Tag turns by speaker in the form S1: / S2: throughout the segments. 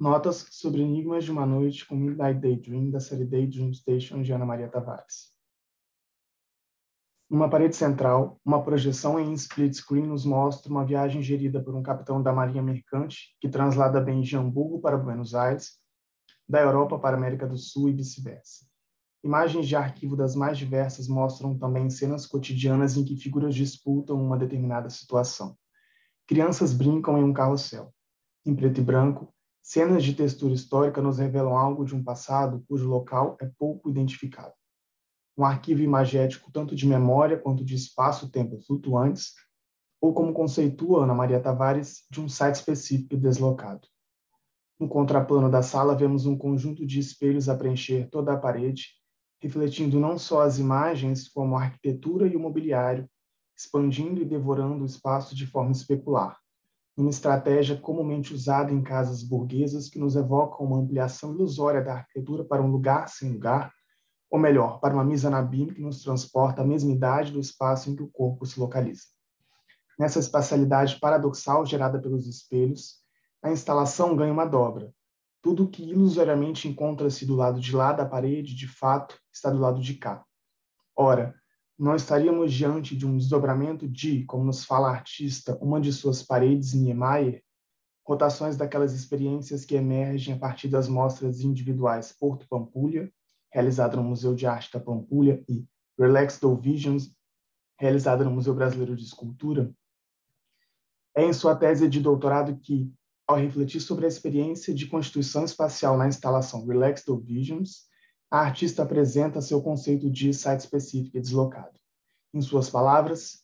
S1: Notas sobre Enigmas de uma Noite com Midnight Daydream, da série Daydream Station, de Ana Maria Tavares. Numa parede central, uma projeção em split screen nos mostra uma viagem gerida por um capitão da Marinha Mercante que translada bens de Hamburgo para Buenos Aires, da Europa para a América do Sul e vice-versa. Imagens de arquivo das mais diversas mostram também cenas cotidianas em que figuras disputam uma determinada situação. Crianças brincam em um carrossel. Em preto e branco, cenas de textura histórica nos revelam algo de um passado cujo local é pouco identificado. Um arquivo imagético tanto de memória quanto de espaço-tempo flutuantes, ou como conceitua Ana Maria Tavares, de um site específico e deslocado. No contraplano da sala, vemos um conjunto de espelhos a preencher toda a parede, refletindo não só as imagens, como a arquitetura e o mobiliário, expandindo e devorando o espaço de forma especular, uma estratégia comumente usada em casas burguesas que nos evoca uma ampliação ilusória da arquitetura para um lugar sem lugar, ou melhor, para uma mise-en-abîme que nos transporta à mesmidade do espaço em que o corpo se localiza. Nessa espacialidade paradoxal gerada pelos espelhos, a instalação ganha uma dobra. Tudo que ilusoriamente encontra-se do lado de lá da parede, de fato, está do lado de cá. Ora, não estaríamos diante de um desdobramento de, como nos fala a artista, uma de suas paredes, Niemeyer, rotações daquelas experiências que emergem a partir das mostras individuais Porto Pampulha, realizada no Museu de Arte da Pampulha, e Relaxed Visions, realizada no Museu Brasileiro de Escultura? É em sua tese de doutorado que, ao refletir sobre a experiência de constituição espacial na instalação Relaxed Visions, a artista apresenta seu conceito de site específico e deslocado. Em suas palavras,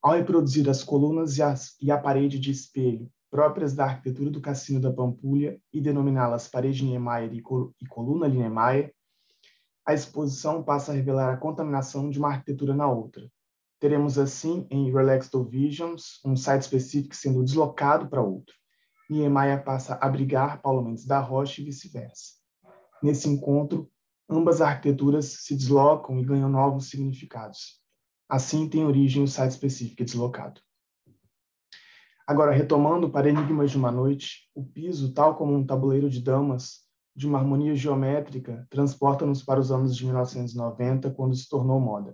S1: ao reproduzir as colunas e a parede de espelho próprias da arquitetura do Cassino da Pampulha e denominá-las parede Niemeyer e coluna Niemeyer, a exposição passa a revelar a contaminação de uma arquitetura na outra. Teremos assim, em Relaxed Visions, um site específico sendo deslocado para outro. Niemeyer passa a abrigar Paulo Mendes da Rocha e vice-versa. Nesse encontro, ambas arquiteturas se deslocam e ganham novos significados. Assim tem origem o site específico e deslocado. Agora, retomando para Enigmas de uma Noite, o piso, tal como um tabuleiro de damas, de uma harmonia geométrica, transporta-nos para os anos de 1990, quando se tornou moda.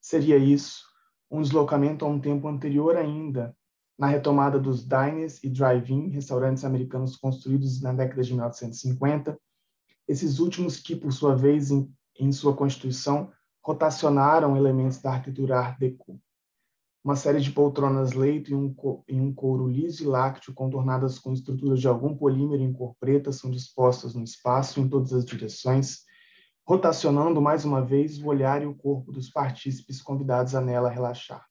S1: Seria isso um deslocamento a um tempo anterior ainda, na retomada dos diners e drive-in, restaurantes americanos construídos na década de 1950, esses últimos que, por sua vez, em sua constituição, rotacionaram elementos da arquitetura Art Deco. Uma série de poltronas-leito em um couro liso e lácteo, contornadas com estruturas de algum polímero em cor preta, são dispostas no espaço em todas as direções, rotacionando mais uma vez o olhar e o corpo dos partícipes convidados a nela relaxar.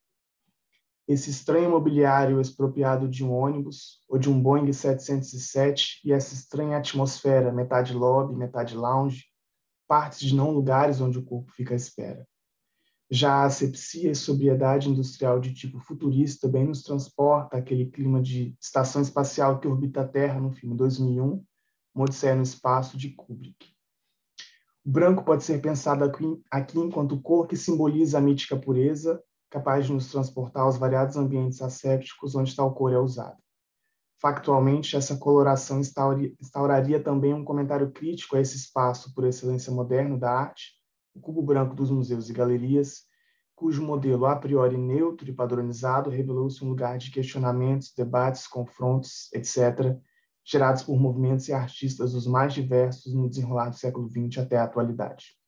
S1: Esse estranho mobiliário expropriado de um ônibus ou de um Boeing 707 e essa estranha atmosfera, metade lobby, metade lounge, partes de não lugares onde o corpo fica à espera. Já a asepsia e sobriedade industrial de tipo futurista bem nos transporta àquele clima de estação espacial que orbita a Terra no filme 2001, Uma Odisseia no Espaço, de Kubrick. O branco pode ser pensado aqui enquanto cor que simboliza a mítica pureza, capaz de nos transportar aos variados ambientes assépticos onde tal cor é usada. Factualmente, essa coloração instauraria também um comentário crítico a esse espaço por excelência moderno da arte, o cubo branco dos museus e galerias, cujo modelo a priori neutro e padronizado revelou-se um lugar de questionamentos, debates, confrontos, etc., gerados por movimentos e artistas dos mais diversos no desenrolar do século XX até a atualidade.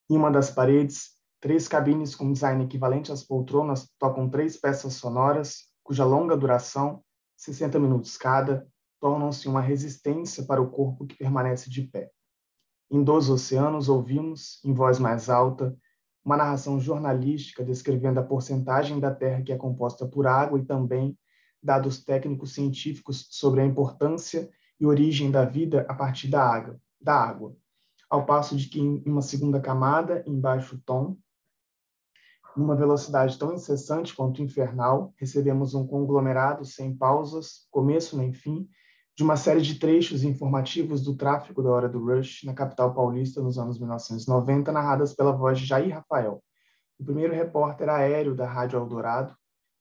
S1: Em uma das paredes, 3 cabines com design equivalente às poltronas tocam 3 peças sonoras, cuja longa duração, 60 minutos cada, tornam-se uma resistência para o corpo que permanece de pé. Em 2 oceanos, ouvimos, em voz mais alta, uma narração jornalística descrevendo a porcentagem da Terra que é composta por água e também dados técnicos científicos sobre a importância e origem da vida a partir da água, ao passo de que em uma segunda camada, em baixo tom, numa velocidade tão incessante quanto infernal, recebemos um conglomerado sem pausas, começo nem fim, de uma série de trechos informativos do tráfego da hora do rush na capital paulista nos anos 1990, narradas pela voz de Jair Rafael, o primeiro repórter aéreo da Rádio Eldorado,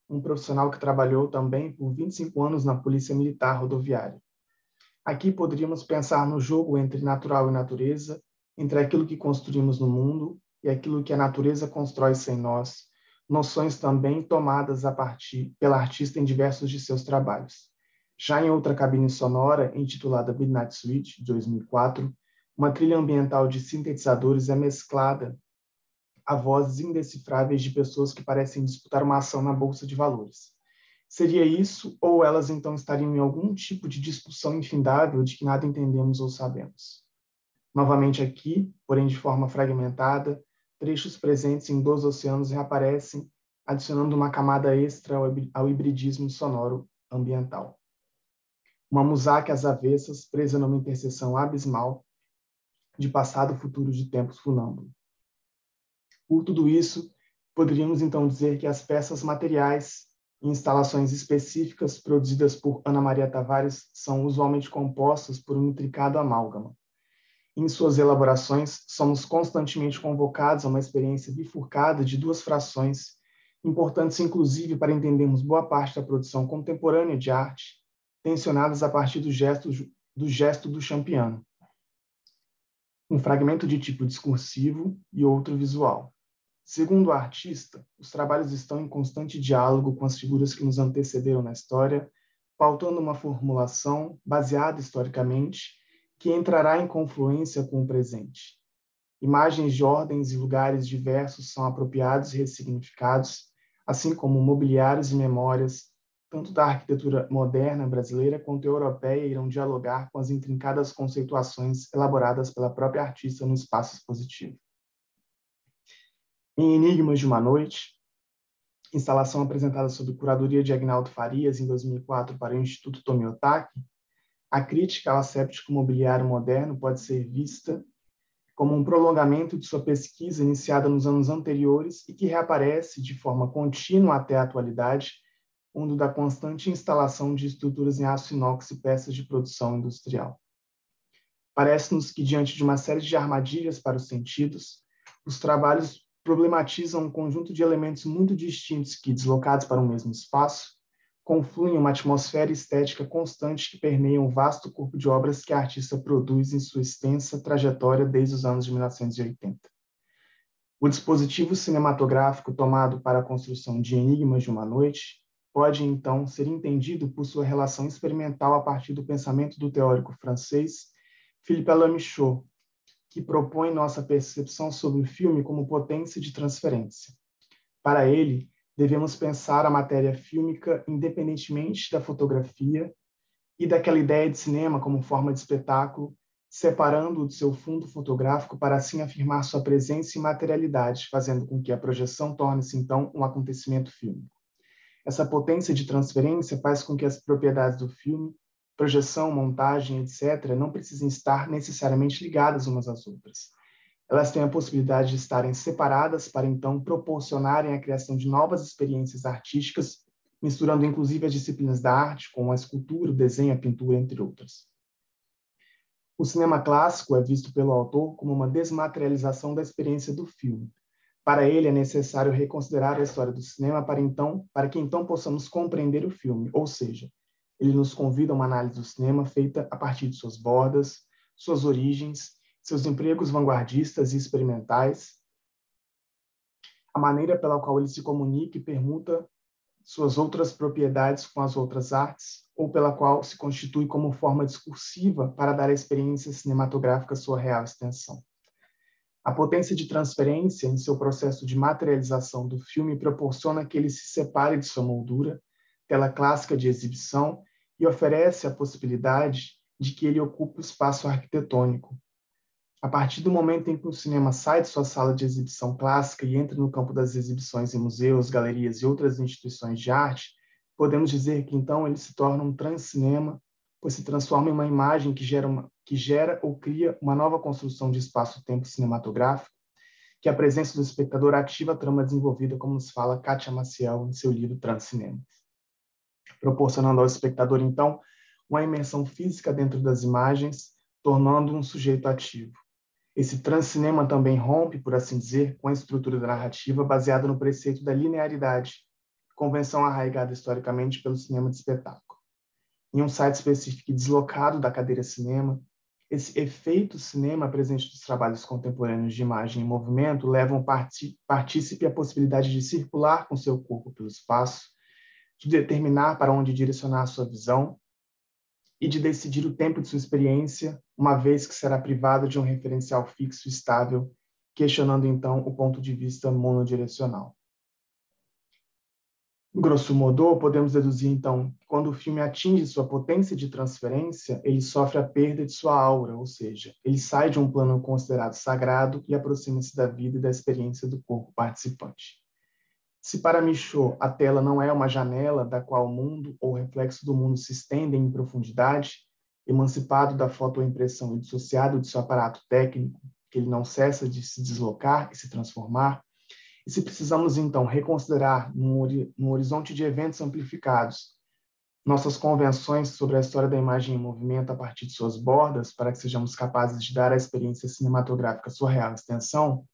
S1: um profissional que trabalhou também por 25 anos na Polícia Militar Rodoviária. Aqui poderíamos pensar no jogo entre natural e natureza, entre aquilo que construímos no mundo e aquilo que a natureza constrói sem nós, noções também tomadas a partir pela artista em diversos de seus trabalhos. Já em outra cabine sonora, intitulada Midnight Suite, de 2004, uma trilha ambiental de sintetizadores é mesclada a vozes indecifráveis de pessoas que parecem disputar uma ação na bolsa de valores. Seria isso, ou elas então estariam em algum tipo de discussão infindável de que nada entendemos ou sabemos? Novamente aqui, porém de forma fragmentada, trechos presentes em 2 oceanos reaparecem, adicionando uma camada extra ao hibridismo sonoro ambiental. Uma musaque às avessas, presa numa interseção abismal de passado e futuro de tempos funâmbulos. Por tudo isso, poderíamos então dizer que as peças materiais e instalações específicas produzidas por Ana Maria Tavares são usualmente compostas por um intricado amálgama. Em suas elaborações, somos constantemente convocados a uma experiência bifurcada de 2 frações, importantes inclusive para entendermos boa parte da produção contemporânea de arte, tensionadas a partir do gesto do champiano. Um fragmento de tipo discursivo e outro visual. Segundo o artista, os trabalhos estão em constante diálogo com as figuras que nos antecederam na história, pautando uma formulação baseada historicamente, que entrará em confluência com o presente. Imagens de ordens e lugares diversos são apropriados e ressignificados, assim como mobiliários e memórias, tanto da arquitetura moderna brasileira quanto europeia, irão dialogar com as intrincadas conceituações elaboradas pela própria artista no espaço expositivo. Em Enigmas de uma Noite, instalação apresentada sob curadoria de Agnaldo Farias em 2004 para o Instituto Tomiotaki, a crítica ao asséptico mobiliário moderno pode ser vista como um prolongamento de sua pesquisa iniciada nos anos anteriores e que reaparece de forma contínua até a atualidade, mundo da constante instalação de estruturas em aço inox e peças de produção industrial. Parece-nos que, diante de uma série de armadilhas para os sentidos, os trabalhos problematizam um conjunto de elementos muito distintos que, deslocados para o mesmo espaço, confluem em uma atmosfera estética constante que permeia um vasto corpo de obras que a artista produz em sua extensa trajetória desde os anos de 1980. O dispositivo cinematográfico tomado para a construção de Enigmas de uma Noite pode, então, ser entendido por sua relação experimental a partir do pensamento do teórico francês Philippe Alain Michaud, que propõe nossa percepção sobre o filme como potência de transferência. Para ele, devemos pensar a matéria fílmica independentemente da fotografia e daquela ideia de cinema como forma de espetáculo, separando-o de seu fundo fotográfico para assim afirmar sua presença e materialidade, fazendo com que a projeção torne-se, então, um acontecimento fílmico. Essa potência de transferência faz com que as propriedades do filme, projeção, montagem, etc., não precisem estar necessariamente ligadas umas às outras. Elas têm a possibilidade de estarem separadas para, então, proporcionarem a criação de novas experiências artísticas, misturando inclusive as disciplinas da arte, como a escultura, o desenho, a pintura, entre outras. O cinema clássico é visto pelo autor como uma desmaterialização da experiência do filme. Para ele, é necessário reconsiderar a história do cinema para que então possamos compreender o filme, ou seja, ele nos convida a uma análise do cinema feita a partir de suas bordas, suas origens, seus empregos vanguardistas e experimentais, a maneira pela qual ele se comunica e permuta suas outras propriedades com as outras artes, ou pela qual se constitui como forma discursiva para dar à experiência cinematográfica sua real extensão. A potência de transferência em seu processo de materialização do filme proporciona que ele se separe de sua moldura, tela clássica de exibição, e oferece a possibilidade de que ele ocupe o espaço arquitetônico. A partir do momento em que o cinema sai de sua sala de exibição clássica e entra no campo das exibições em museus, galerias e outras instituições de arte, podemos dizer que então ele se torna um transcinema, pois se transforma em uma imagem que gera ou cria uma nova construção de espaço-tempo cinematográfico, que a presença do espectador ativa a trama desenvolvida, como nos fala Kátia Maciel em seu livro Transcinema, proporcionando ao espectador, então, uma imersão física dentro das imagens, tornando um sujeito ativo. Esse transcinema também rompe, por assim dizer, com a estrutura da narrativa baseada no preceito da linearidade, convenção arraigada historicamente pelo cinema de espetáculo. em um site específico e deslocado da cadeira cinema. Esse efeito cinema presente nos trabalhos contemporâneos de imagem em movimento leva um partícipe à possibilidade de circular com seu corpo pelo espaço, de determinar para onde direcionar a sua visão e de decidir o tempo de sua experiência, uma vez que será privado de um referencial fixo e estável, questionando então o ponto de vista monodirecional. Grosso modo, podemos deduzir, então, que quando o filme atinge sua potência de transferência, ele sofre a perda de sua aura, ou seja, ele sai de um plano considerado sagrado e aproxima-se da vida e da experiência do corpo participante. Se para Michaud a tela não é uma janela da qual o mundo ou o reflexo do mundo se estendem em profundidade, emancipado da fotoimpressão e dissociado de seu aparato técnico, que ele não cessa de se deslocar e se transformar, e se precisamos, então, reconsiderar, num horizonte de eventos amplificados, nossas convenções sobre a história da imagem em movimento a partir de suas bordas, para que sejamos capazes de dar à experiência cinematográfica sua real extensão,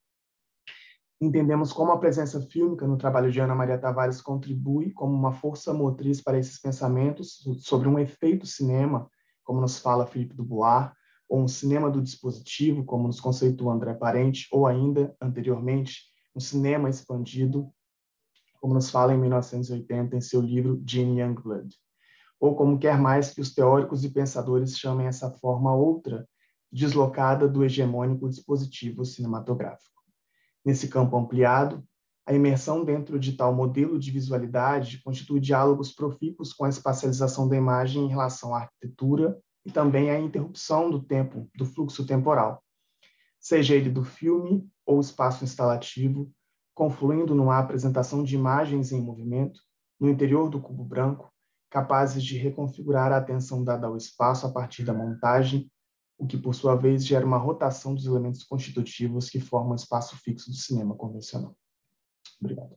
S1: entendemos como a presença fílmica no trabalho de Ana Maria Tavares contribui como uma força motriz para esses pensamentos sobre um efeito cinema, como nos fala Philippe Dubois, ou um cinema do dispositivo, como nos conceitua André Parente, ou ainda, anteriormente, um cinema expandido, como nos fala em 1980 em seu livro Gene Youngblood, ou como quer mais que os teóricos e pensadores chamem essa forma outra, deslocada do hegemônico dispositivo cinematográfico. Nesse campo ampliado, a imersão dentro de tal modelo de visualidade constitui diálogos profícuos com a espacialização da imagem em relação à arquitetura e também a interrupção do tempo, do fluxo temporal, seja ele do filme ou espaço instalativo, confluindo numa apresentação de imagens em movimento, no interior do cubo branco, capazes de reconfigurar a atenção dada ao espaço a partir da montagem, o que, por sua vez, gera uma rotação dos elementos constitutivos que formam o espaço fixo do cinema convencional. Obrigado.